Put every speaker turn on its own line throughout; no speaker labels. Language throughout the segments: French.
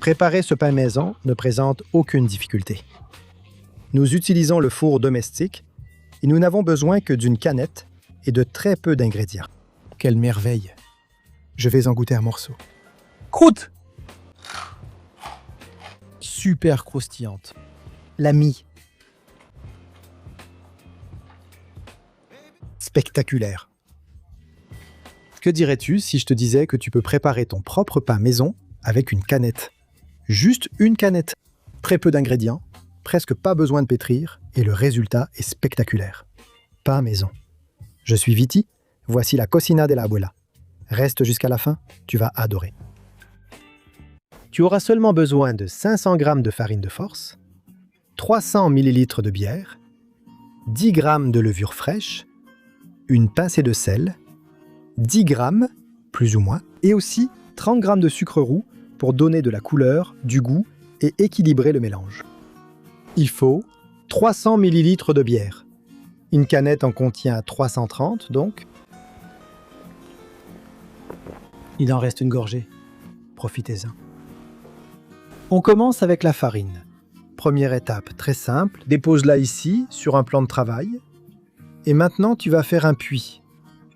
Préparer ce pain maison ne présente aucune difficulté. Nous utilisons le four domestique et nous n'avons besoin que d'une canette et de très peu d'ingrédients. Quelle merveille! Je vais en goûter un morceau. Croûte! Super croustillante. La mie. Spectaculaire. Que dirais-tu si je te disais que tu peux préparer ton propre pain maison avec une canette? Juste une canette. Très peu d'ingrédients, presque pas besoin de pétrir, et le résultat est spectaculaire. Pain maison. Je suis Viti, voici la cocina de la abuela. Reste jusqu'à la fin, tu vas adorer. Tu auras seulement besoin de 500 g de farine de force, 300 ml de bière, 10 g de levure fraîche, une pincée de sel, 10 g, plus ou moins, et aussi 30 g de sucre roux pour donner de la couleur, du goût et équilibrer le mélange. Il faut 300 ml de bière. Une canette en contient 330 donc. Il en reste une gorgée. Profitez-en. On commence avec la farine. Première étape très simple, dépose-la ici sur un plan de travail. Et maintenant tu vas faire un puits,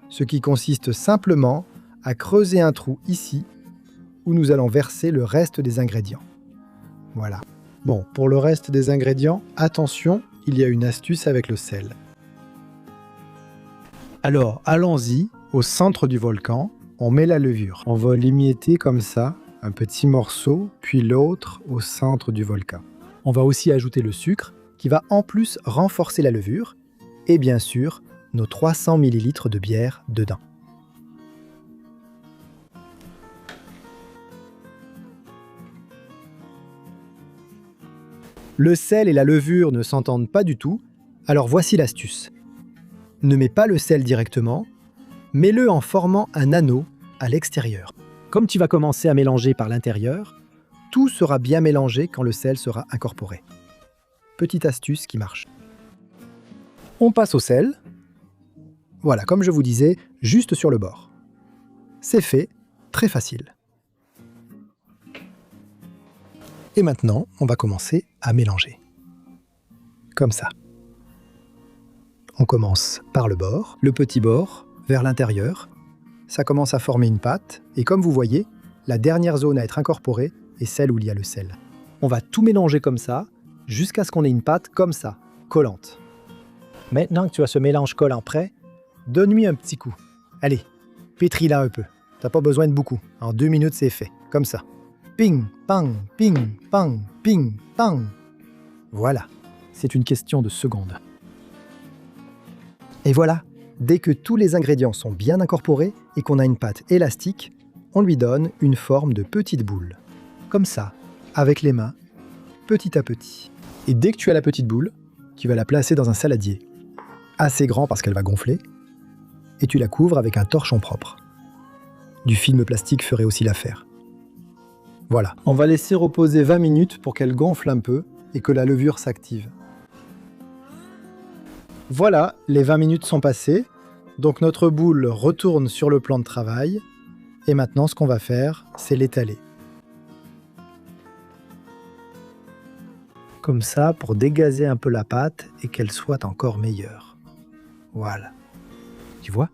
ce qui consiste simplement à creuser un trou ici où nous allons verser le reste des ingrédients. Voilà. Bon, pour le reste des ingrédients, attention, il y a une astuce avec le sel. Alors, allons-y, au centre du volcan, on met la levure. On va l'émietter comme ça, un petit morceau, puis l'autre au centre du volcan. On va aussi ajouter le sucre, qui va en plus renforcer la levure, et bien sûr, nos 300 ml de bière dedans. Le sel et la levure ne s'entendent pas du tout, alors voici l'astuce. Ne mets pas le sel directement, mets-le en formant un anneau à l'extérieur. Comme tu vas commencer à mélanger par l'intérieur, tout sera bien mélangé quand le sel sera incorporé. Petite astuce qui marche. On passe au sel. Voilà, comme je vous disais, juste sur le bord. C'est fait, très facile. Et maintenant, on va commencer à mélanger. Comme ça. On commence par le bord, le petit bord, vers l'intérieur. Ça commence à former une pâte, et comme vous voyez, la dernière zone à être incorporée est celle où il y a le sel. On va tout mélanger comme ça, jusqu'à ce qu'on ait une pâte comme ça, collante. Maintenant que tu as ce mélange collant prêt, donne-lui un petit coup. Allez, pétris-la un peu. T'as pas besoin de beaucoup. En 2 minutes, c'est fait. Comme ça. Ping, pang, ping, pang, ping, pang. Voilà. C'est une question de secondes. Et voilà. Dès que tous les ingrédients sont bien incorporés et qu'on a une pâte élastique, on lui donne une forme de petite boule. Comme ça, avec les mains, petit à petit. Et dès que tu as la petite boule, tu vas la placer dans un saladier. Assez grand parce qu'elle va gonfler. Et tu la couvres avec un torchon propre. Du film plastique ferait aussi l'affaire. Voilà. On va laisser reposer 20 minutes pour qu'elle gonfle un peu et que la levure s'active. Voilà, les 20 minutes sont passées. Donc notre boule retourne sur le plan de travail. Et maintenant, ce qu'on va faire, c'est l'étaler. Comme ça, pour dégazer un peu la pâte et qu'elle soit encore meilleure. Voilà. Tu vois?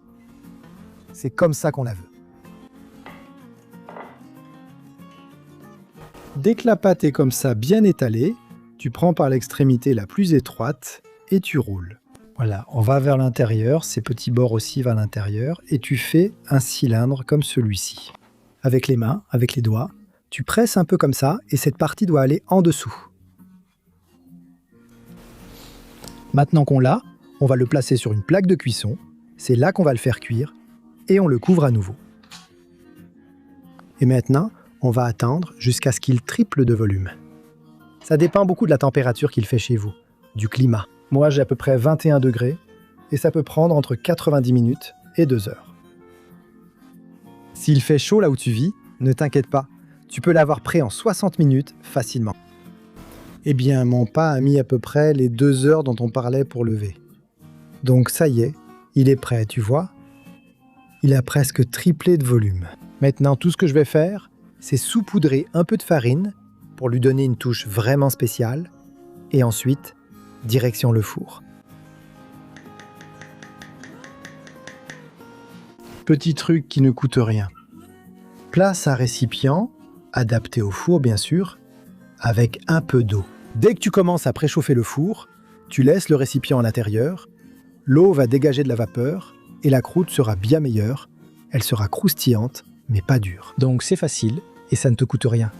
C'est comme ça qu'on la veut. Dès que la pâte est comme ça bien étalée, tu prends par l'extrémité la plus étroite et tu roules. Voilà, on va vers l'intérieur, ces petits bords aussi vers l'intérieur, et tu fais un cylindre comme celui-ci. Avec les mains, avec les doigts, tu presses un peu comme ça et cette partie doit aller en dessous. Maintenant qu'on l'a, on va le placer sur une plaque de cuisson. C'est là qu'on va le faire cuire et on le couvre à nouveau. Et maintenant, on va attendre jusqu'à ce qu'il triple de volume. Ça dépend beaucoup de la température qu'il fait chez vous, du climat. Moi, j'ai à peu près 21 degrés et ça peut prendre entre 90 minutes et 2 heures. S'il fait chaud là où tu vis, ne t'inquiète pas, tu peux l'avoir prêt en 60 minutes facilement. Eh bien, mon pain a mis à peu près les 2 heures dont on parlait pour lever. Donc ça y est, il est prêt, tu vois. Il a presque triplé de volume. Maintenant, tout ce que je vais faire, c'est saupoudrer un peu de farine pour lui donner une touche vraiment spéciale. Et ensuite, direction le four. Petit truc qui ne coûte rien. Place un récipient, adapté au four bien sûr, avec un peu d'eau. Dès que tu commences à préchauffer le four, tu laisses le récipient à l'intérieur, l'eau va dégager de la vapeur et la croûte sera bien meilleure. Elle sera croustillante, mais pas dure. Donc c'est facile et ça ne te coûte rien.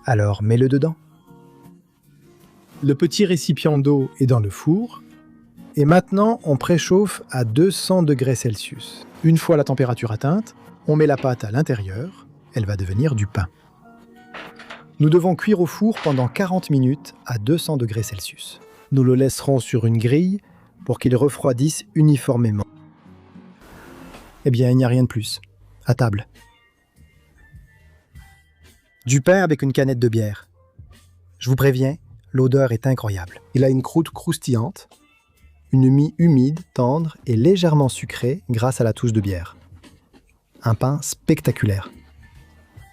Alors mets-le dedans. Le petit récipient d'eau est dans le four. Et maintenant, on préchauffe à 200 degrés Celsius. Une fois la température atteinte, on met la pâte à l'intérieur. Elle va devenir du pain. Nous devons cuire au four pendant 40 minutes à 200 degrés Celsius. Nous le laisserons sur une grille pour qu'il refroidisse uniformément. Eh bien, il n'y a rien de plus. À table. Du pain avec une canette de bière. Je vous préviens, l'odeur est incroyable. Il a une croûte croustillante, une mie humide, tendre et légèrement sucrée grâce à la touche de bière. Un pain spectaculaire.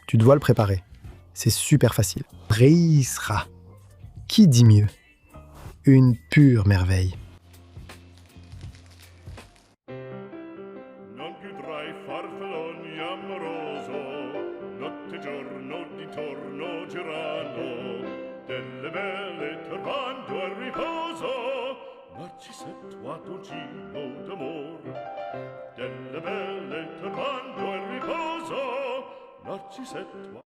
Tu dois le préparer. C'est super facile. Breisra. Qui dit mieux? Une pure merveille.
Non più tra i farfalloni amoroso, notte e giorno di torno girano, delle belle turbando al riposo, Narcisetto Adugino d'amor. Delle belle turbando al riposo, Narcisetto